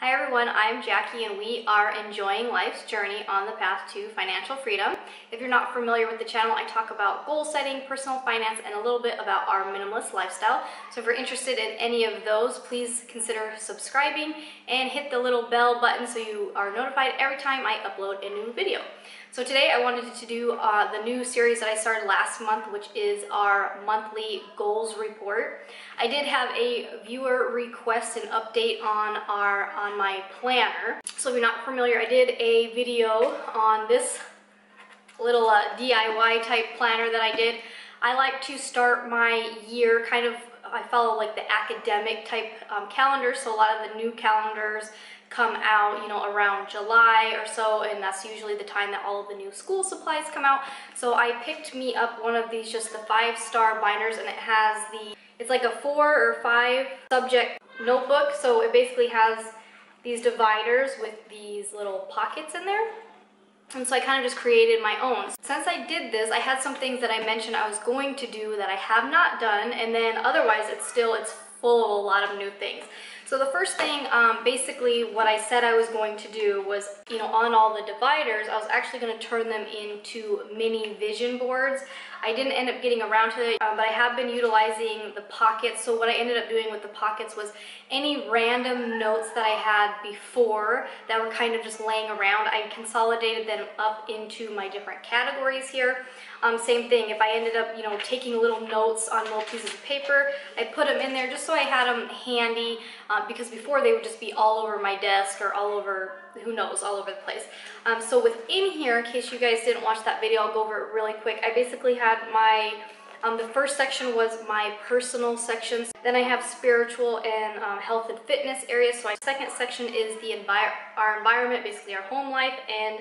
Hi everyone, I'm Jackie and we are enjoying life's journey on the path to financial freedom. If you're not familiar with the channel, I talk about goal setting, personal finance, and a little bit about our minimalist lifestyle. So if you're interested in any of those, please consider subscribing and hit the little bell button so you are notified every time I upload a new video. So today I wanted to do the new series that I started last month, which is our monthly goals report. I did have a viewer request an update on my planner. So if you're not familiar, I did a video on this little DIY type planner that I did. I like to start my year kind of, I follow like the academic type calendar, so a lot of the new calendars come out, you know, around July or so, and that's usually the time that all of the new school supplies come out. So I picked me up one of these, just the 5-star binders, and it has it's like a 4 or 5 subject notebook. So it basically has these dividers with these little pockets in there. And so I kind of just created my own. Since I did this, I had some things that I mentioned I was going to do that I have not done, and then otherwise it's full of a lot of new things. So the first thing, basically what I said I was going to do was, you know, on all the dividers, I was actually going to turn them into mini vision boards. I didn't end up getting around to it, but I have been utilizing the pockets. So what I ended up doing with the pockets was any random notes that I had before that were kind of just laying around, I consolidated them up into my different categories here. Same thing, if I ended up, you know, taking little notes on little pieces of paper, I put them in there just so I had them handy, because before they would just be all over my desk or all over, who knows, all over the place. So within here, in case you guys didn't watch that video, I'll go over it really quick. I basically had my, the first section was my personal sections. Then I have spiritual and health and fitness areas. So my second section is our environment, basically our home life, and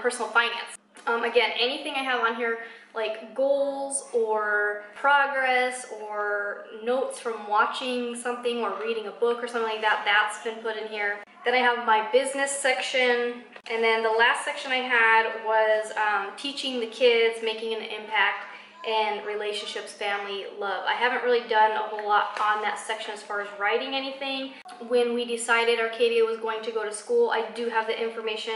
personal finance. Again, anything I have on here, like goals or progress or notes from watching something or reading a book or something like that, that's been put in here. Then I have my business section, and then the last section I had was teaching the kids, making an impact, and relationships, family, love. I haven't really done a whole lot on that section as far as writing anything. When we decided Arcadia was going to go to school, I do have the information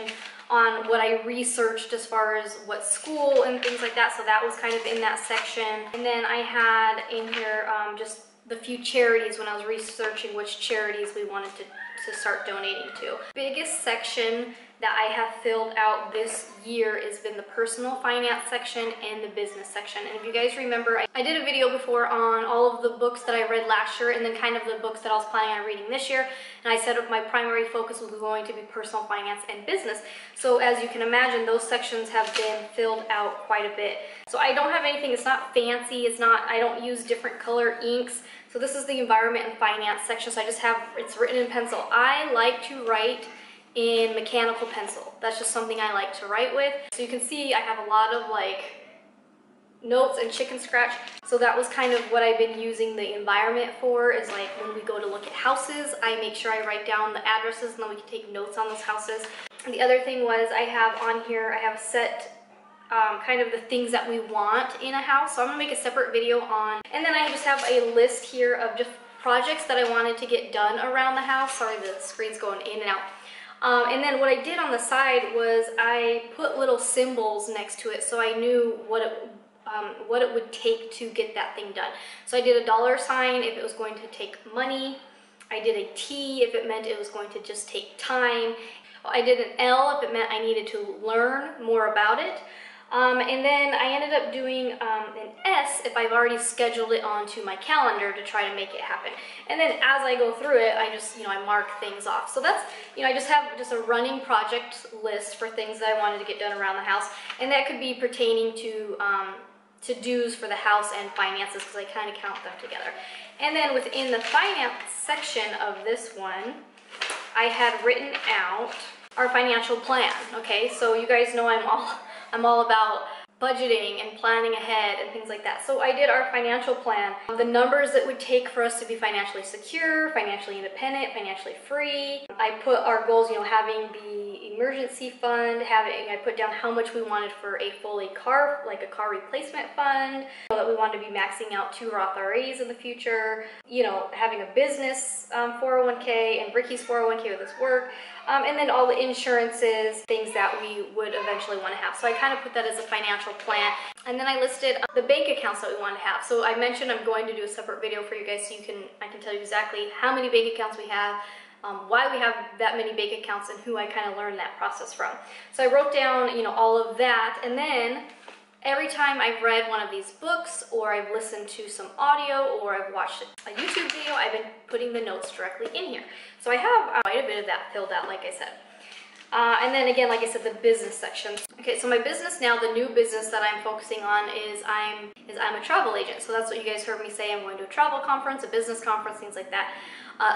on what I researched as far as what school and things like that, so that was kind of in that section. And then I had in here just the few charities when I was researching which charities we wanted to start donating to. Biggest section that I have filled out this year has been the personal finance section and the business section. And if you guys remember, I did a video before on all of the books that I read last year and then kind of the books that I was planning on reading this year. And I said my primary focus was going to be personal finance and business. So as you can imagine, those sections have been filled out quite a bit. So I don't have anything, it's not fancy, I don't use different color inks. So this is the environment and finance section. So I just have, it's written in pencil. I like to write in mechanical pencil. That's just something I like to write with. So you can see I have a lot of like notes and chicken scratch. So that was kind of what I've been using the environment for, is like when we go to look at houses, I make sure I write down the addresses and then we can take notes on those houses. And the other thing was I have on here, I have set kind of the things that we want in a house. So I'm gonna make a separate video on, and then I just have a list here of just projects that I wanted to get done around the house. Sorry, the screen's going in and out. And then what I did on the side was I put little symbols next to it so I knew what it would take to get that thing done. So I did a $ sign if it was going to take money. I did a T if it meant it was going to just take time. I did an L if it meant I needed to learn more about it. And then I ended up doing an S if I've already scheduled it onto my calendar to try to make it happen. And then as I go through it, I just, you know, I mark things off. So that's, you know, I just have just a running project list for things that I wanted to get done around the house. And that could be pertaining to to-dos for the house and finances, because I kind of count them together. And then within the finance section of this one, I had written out our financial plan. Okay, so you guys know I'm all about budgeting and planning ahead and things like that. So I did our financial plan, the numbers that would take for us to be financially secure, financially independent, financially free. I put our goals, you know, having the emergency fund, I put down how much we wanted for a fully car, like a car replacement fund, so that we wanted to be maxing out 2 Roth IRAs in the future, you know, having a business 401k and Ricky's 401k with his work, and then all the insurances, things that we would eventually want to have. So I kind of put that as a financial plan. And then I listed the bank accounts that we want to have. So I mentioned I'm going to do a separate video for you guys so I can tell you exactly how many bank accounts we have, why we have that many bank accounts, and who I kind of learned that process from. So I wrote down, you know, all of that, and then every time I've read one of these books, or I've listened to some audio, or I've watched a YouTube video, I've been putting the notes directly in here. So I have quite a bit of that filled out, like I said. And then again, like I said, the business section. Okay, so my business now, the new business that I'm focusing on is I'm a travel agent. So that's what you guys heard me say. I'm going to a travel conference, a business conference, things like that.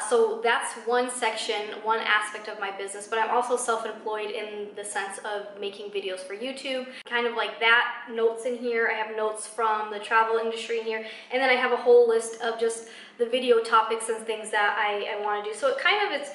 So that's one section, one aspect of my business, but I'm also self-employed in the sense of making videos for YouTube. Kind of like that, notes in here. I have notes from the travel industry in here, and then I have a whole list of just the video topics and things that I want to do. So it kind of,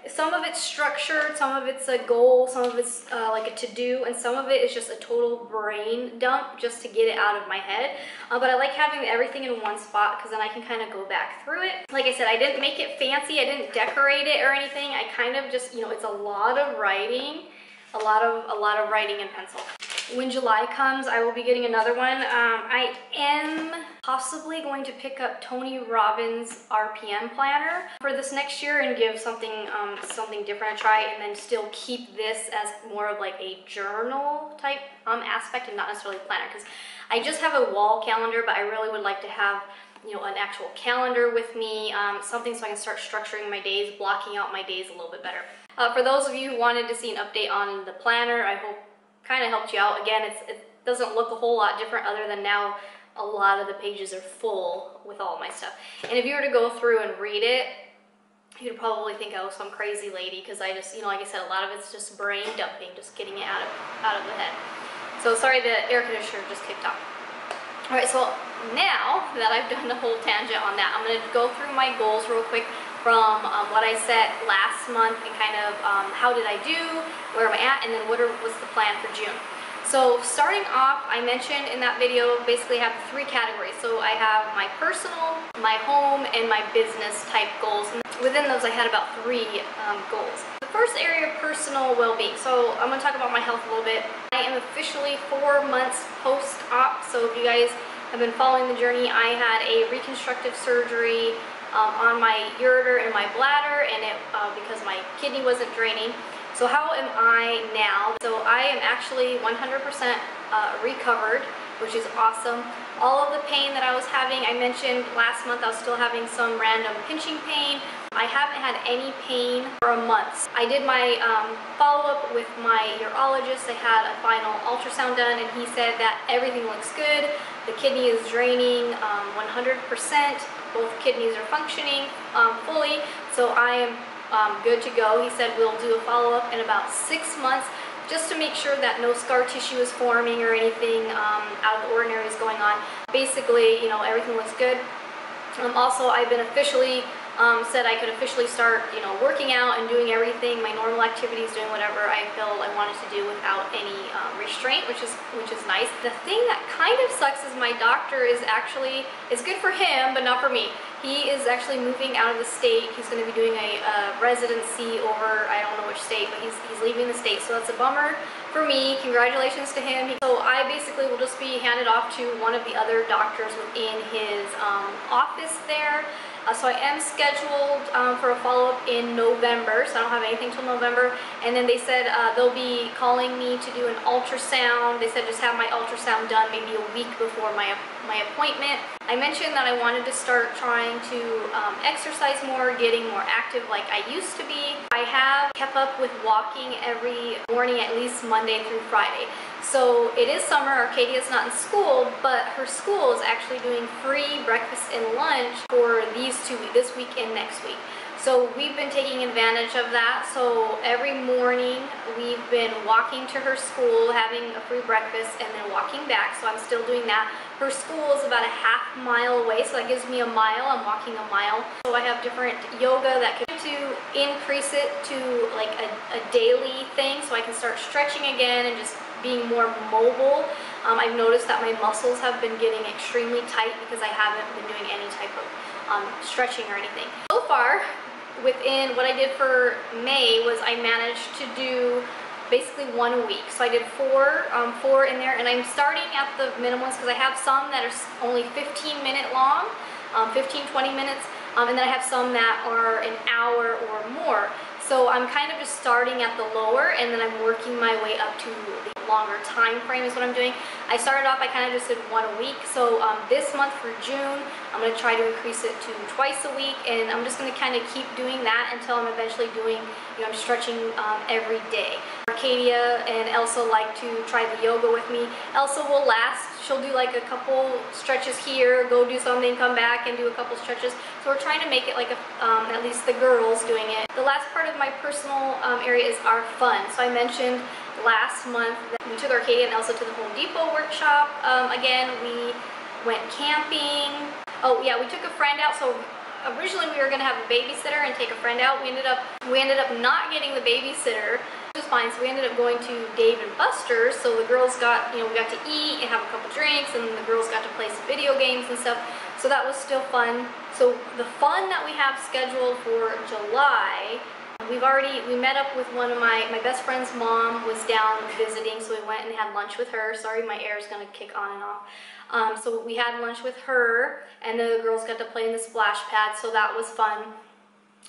some of it's structured, some of it's a goal, some of it's like a to-do, and some of it is just a total brain dump just to get it out of my head. But I like having everything in one spot because then I can kind of go back through it. Like I said, I didn't make it fancy, I didn't decorate it or anything. I kind of just, you know, it's a lot of writing, a lot of writing in pencil. When July comes, I will be getting another one. I am possibly going to pick up Tony Robbins' RPM planner for this next year and give something different a try, and then still keep this as more of like a journal type aspect and not necessarily a planner, because I just have a wall calendar, but I really would like to have, you know, an actual calendar with me, something so I can start structuring my days, blocking out my days a little bit better. For those of you who wanted to see an update on the planner, I hope kind of helped you out. Again, it doesn't look a whole lot different other than now a lot of the pages are full with all my stuff. And if you were to go through and read it, you'd probably think I was some crazy lady, because I just, you know, like I said, a lot of it's just brain dumping, just getting it out of the head. So sorry, the air conditioner just kicked off. All right, so now that I've done the whole tangent on that, I'm going to go through my goals real quick from what I set last month, and kind of how did I do, where am I at, and then what was the plan for June. So starting off, I mentioned in that video, basically I have 3 categories. So I have my personal, my home, and my business type goals. And within those, I had about 3 goals. The first area, personal well-being. So I'm going to talk about my health a little bit. I am officially 4 months post-op. So if you guys have been following the journey, I had a reconstructive surgery on my ureter and my bladder, and it because my kidney wasn't draining. So how am I now? So I am actually 100% recovered, which is awesome. All of the pain that I was having, I mentioned last month I was still having some random pinching pain. I haven't had any pain for a month. I did my follow-up with my urologist. I had a final ultrasound done, and he said that everything looks good. The kidney is draining 100%. Both kidneys are functioning fully, so I am good to go. He said we'll do a follow-up in about 6 months, just to make sure that no scar tissue is forming or anything out of the ordinary is going on. Basically, you know, everything looks good. Also, I've been officially said I could officially start, you know, working out and doing everything, my normal activities, doing whatever I feel I wanted to do without any restraint, which is nice. The thing that kind of sucks is my doctor is actually, it's good for him, but not for me. He is actually moving out of the state. He's going to be doing a residency over, I don't know which state, but he's leaving the state, so that's a bummer for me. Congratulations to him. So I basically will just be handed off to one of the other doctors within his office there. So I am scheduled for a follow-up in November, so I don't have anything till November. And then they said they'll be calling me to do an ultrasound. They said just have my ultrasound done maybe a week before my appointment. I mentioned that I wanted to start trying to exercise more, getting more active like I used to be. I have kept up with walking every morning, at least Monday through Friday. So it is summer, Arcadia's not in school, but her school is actually doing free breakfast and lunch for these 2 weeks, this week and next week. So we've been taking advantage of that. So every morning we've been walking to her school, having a free breakfast, and then walking back. So I'm still doing that. Her school is about a ½ mile away, so that gives me a mile. I'm walking a mile. So I have different yoga that could to increase it to like a daily thing, so I can start stretching again and just being more mobile. I've noticed that my muscles have been getting extremely tight because I haven't been doing any type of stretching or anything. So far, within what I did for May was I managed to do basically 1 a week. So I did four in there, and I'm starting at the minimums because I have some that are only 15-minute long, 15-20 minutes, and then I have some that are an hour or more. So I'm kind of just starting at the lower, and then I'm working my way up to the longer time frame is what I'm doing. I started off, I kind of just did 1 a week. So this month for June, I'm going to try to increase it to twice a week, and I'm just going to kind of keep doing that until I'm eventually doing, I'm stretching every day. Arcadia and Elsa like to try the yoga with me. Elsa will last. She'll do like a couple stretches here, go do something, come back and do a couple stretches. So we're trying to make it like at least the girls doing it. The last part of my personal area is our fun. So I mentioned last month that we took Arcadia and Elsa to the Home Depot workshop. Again, we went camping. Oh yeah, we took a friend out. So originally we were going to have a babysitter and take a friend out. We ended up not getting the babysitter, which is fine. So we ended up going to Dave and Buster's. So the girls got, we got to eat and have a couple drinks, and the girls got to play some video games and stuff. So that was still fun. So the fun that we have scheduled for July, we met up with one of my best friend's mom was down visiting, so we went and had lunch with her. Sorry, my air is gonna kick on and off. So we had lunch with her, and then the girls got to play in the splash pad, so that was fun.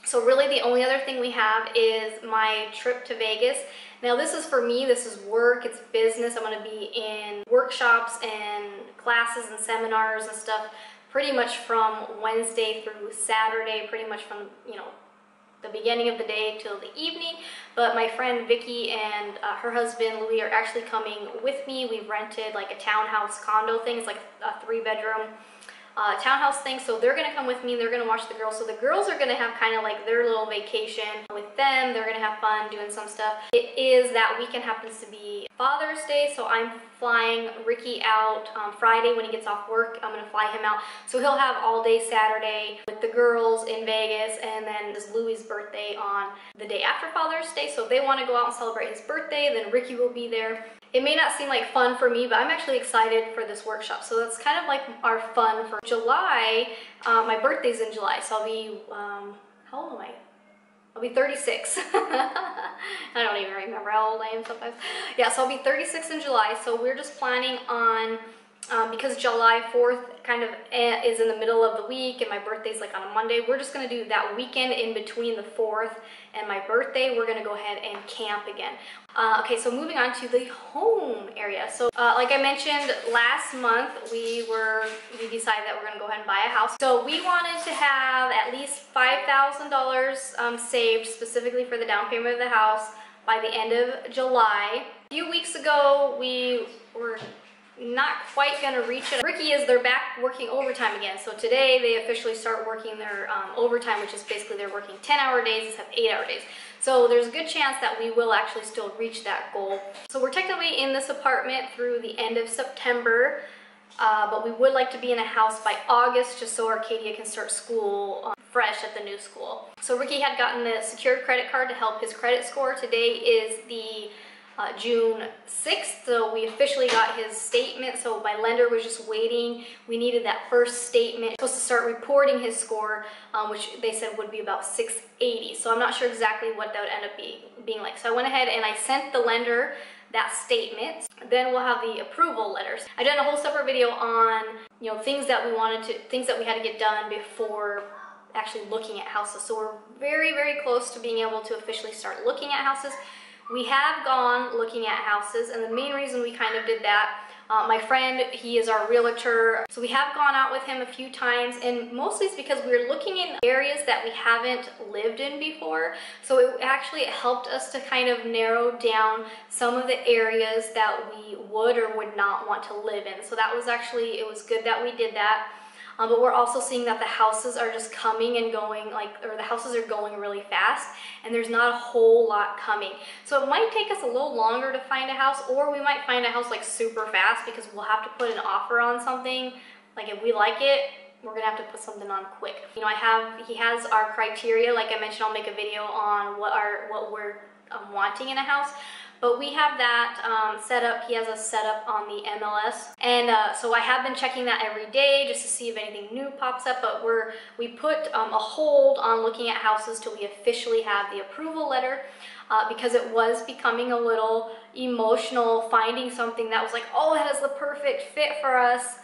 So really the only other thing we have is my trip to Vegas. Now this is for me, this is work, it's business. I'm gonna be in workshops and classes and seminars and stuff pretty much from Wednesday through Saturday, pretty much from, the beginning of the day till the evening. But my friend Vicky and her husband Louis are actually coming with me. We've rented like a townhouse condo thing. It's like a 3-bedroom townhouse thing. So they're gonna come with me and they're gonna watch the girls. So the girls are gonna have kind of like their little vacation with them. They're gonna have fun doing some stuff. It is that weekend happens to be Father's Day, so I'm flying Ricky out Friday when he gets off work. I'm gonna fly him out. So he'll have all day Saturday with the girls in Vegas, and then it's Louis' birthday on the day after Father's Day. So if they wanna go out and celebrate his birthday, then Ricky will be there. It may not seem like fun for me, but I'm actually excited for this workshop. So that's kind of like our fun for July. My birthday's in July, so I'll be, how old am I? I'll be 36. I don't even remember how old I am sometimes. Yeah, so I'll be 36 in July. So we're just planning on, because July 4th kind of is in the middle of the week and my birthday's like on a Monday, we're just gonna do that weekend in between the 4th and my birthday. We're gonna go ahead and camp again. Okay, so moving on to the home area. So like I mentioned last month, we decided that we're gonna go ahead and buy a house. So we wanted to have at least $5,000 saved specifically for the down payment of the house by the end of July. A few weeks ago, we were not quite gonna reach it. They're back working overtime again. So today they officially start working their overtime, which is basically they're working 10-hour days instead of 8-hour days. So there's a good chance that we will actually still reach that goal. So we're technically in this apartment through the end of September, but we would like to be in a house by August just so Arcadia can start school fresh at the new school. So Ricky had gotten the secured credit card to help his credit score. Today is the June 6th, so we officially got his statement. So my lender was just waiting. We needed that first statement. Supposed to start reporting his score, which they said would be about 680. So I'm not sure exactly what that would end up being like. So I went ahead and I sent the lender that statement. Then we'll have the approval letters. I've done a whole separate video on things that we had to get done before actually looking at houses. So we're very, very close to being able to officially start looking at houses. We have gone looking at houses, and the main reason we kind of did that, my friend, he is our realtor, so we have gone out with him a few times, and mostly it's because we're looking in areas that we haven't lived in before. So it actually helped us to kind of narrow down some of the areas that we would or would not want to live in. So that was actually, it was good that we did that. but we're also seeing that the houses are just coming and going, or the houses are going really fast, and there's not a whole lot coming. So it might take us a little longer to find a house, or we might find a house like super fast because we'll have to put an offer on something. Like if we like it, we're gonna have to put something on quick. You know, he has our criteria. Like I mentioned, I'll make a video on what we're wanting in a house. But we have that set up. He has us set up on the MLS, and so I have been checking that every day just to see if anything new pops up. But we put a hold on looking at houses till we officially have the approval letter, because it was becoming a little emotional finding something that was like, oh, that is the perfect fit for us,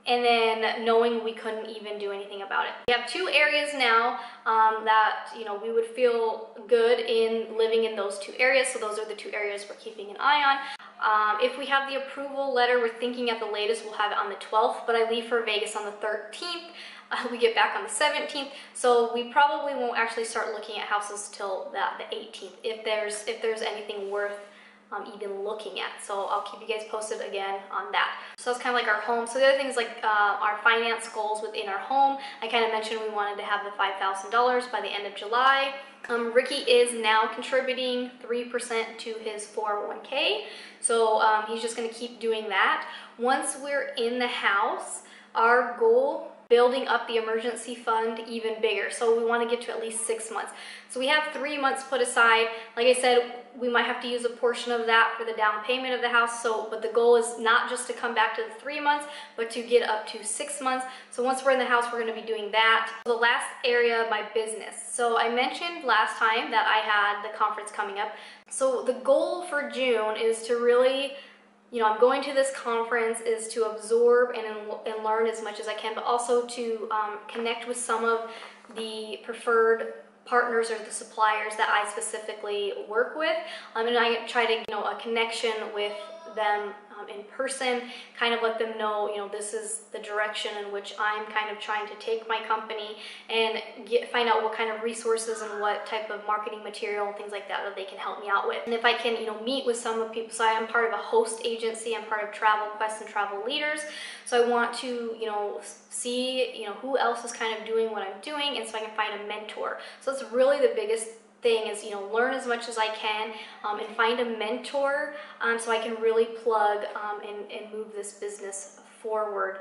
and then knowing we couldn't even do anything about it. We have 2 areas now that, you know, we would feel good in living in those 2 areas. So those are the 2 areas we're keeping an eye on. If we have the approval letter, we're thinking at the latest we'll have it on the 12th, but I leave for Vegas on the 13th. We get back on the 17th, so we probably won't actually start looking at houses till the 18th if there's anything worth even looking at. So I'll keep you guys posted again on that. So that's kind of like our home. So the other thing is like our finance goals within our home. I kind of mentioned we wanted to have the $5,000 by the end of July. Ricky is now contributing 3% to his 401k. So he's just going to keep doing that. Once we're in the house, our goal, building up the emergency fund even bigger. So we want to get to at least 6 months. So we have 3 months put aside. Like I said, we might have to use a portion of that for the down payment of the house. But the goal is not just to come back to the 3 months, but to get up to 6 months. So once we're in the house, we're going to be doing that. The last area, my business. So I mentioned last time that I had the conference coming up. So the goal for June is to really, you know, I'm going to this conference is to absorb and learn as much as I can, but also to connect with some of the preferred partners or the suppliers that I specifically work with, and I try to, you know, a connection with them in person, kind of let them know, you know, this is the direction in which I'm kind of trying to take my company, and find out what kind of resources and what type of marketing material and things like that that they can help me out with. And if I can, you know, meet with some of the people, so I am part of a host agency, I'm part of Travel Quest and Travel Leaders, so I want to, you know, see, you know, who else is kind of doing what I'm doing, and so I can find a mentor. So that's really the biggest thing is, you know, learn as much as I can and find a mentor so I can really plug and move this business forward,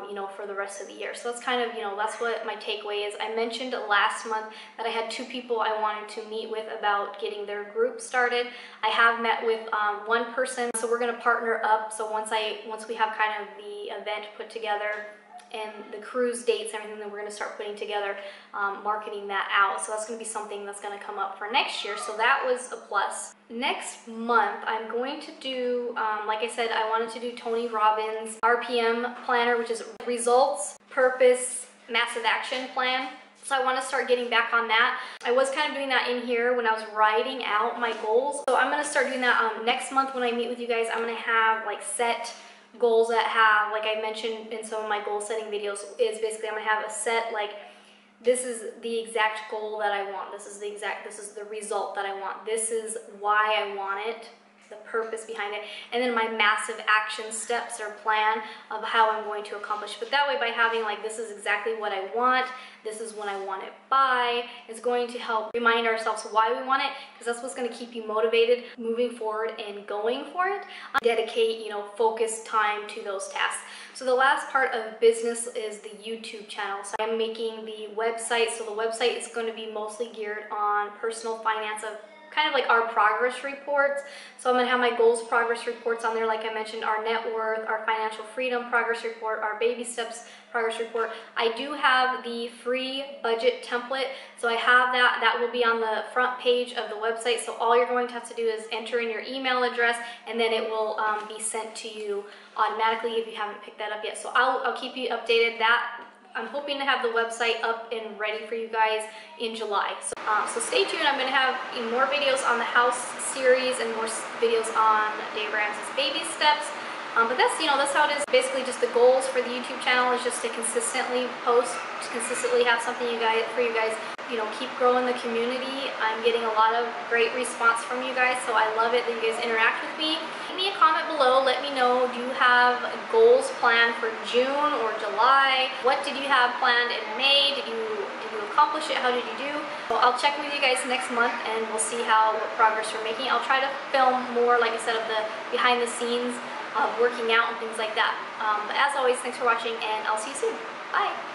you know, for the rest of the year. So that's kind of, you know, that's what my takeaway is. I mentioned last month that I had 2 people I wanted to meet with about getting their group started. I have met with 1 person, so we're going to partner up. So once we have kind of the event put together and the cruise dates and everything, that we're going to start putting together, marketing that out. So that's going to be something that's going to come up for next year. So that was a plus. Next month, I'm going to do, like I said, I wanted to do Tony Robbins' RPM planner, which is Results, Purpose, Massive Action Plan. So I want to start getting back on that. I was kind of doing that in here when I was writing out my goals. So I'm going to start doing that next month when I meet with you guys. I'm going to have like set goals that have, like I mentioned in some of my goal setting videos, is basically I'm gonna have a set, like, this is the exact goal that I want, this is the result that I want, this is why I want it, the purpose behind it, and then my massive action steps or plan of how I'm going to accomplish. But that way, by having like, this is exactly what I want, this is when I want it by, it's going to help remind ourselves why we want it, because that's what's going to keep you motivated moving forward and going for it. Dedicate, you know, focus time to those tasks. So the last part of business is the YouTube channel. So I'm making the website. So the website is going to be mostly geared on personal finance, of kind of like our progress reports. So I'm going to have my goals progress reports on there, like I mentioned, our net worth, our financial freedom progress report, our baby steps progress report. I do have the free budget template, so I have that. That will be on the front page of the website. So all you're going to have to do is enter in your email address, and then it will be sent to you automatically if you haven't picked that up yet. So I'll keep you updated. That I'm hoping to have the website up and ready for you guys in July. So stay tuned. I'm going to have more videos on the house series and more videos on Dave Ramsey's baby steps. But that's, you know, that's how it is. Basically, just the goals for the YouTube channel is just to consistently post, to consistently have something for you guys. You know, keep growing the community. I'm getting a lot of great response from you guys, so I love it that you guys interact with me. leave me a comment below. Let me know, do you have goals planned for June or July? What did you have planned in May? Did you accomplish it? How did you do? So I'll check with you guys next month and we'll see what progress we're making. I'll try to film more, like I said, of the behind the scenes of working out and things like that. But as always, thanks for watching and I'll see you soon. Bye!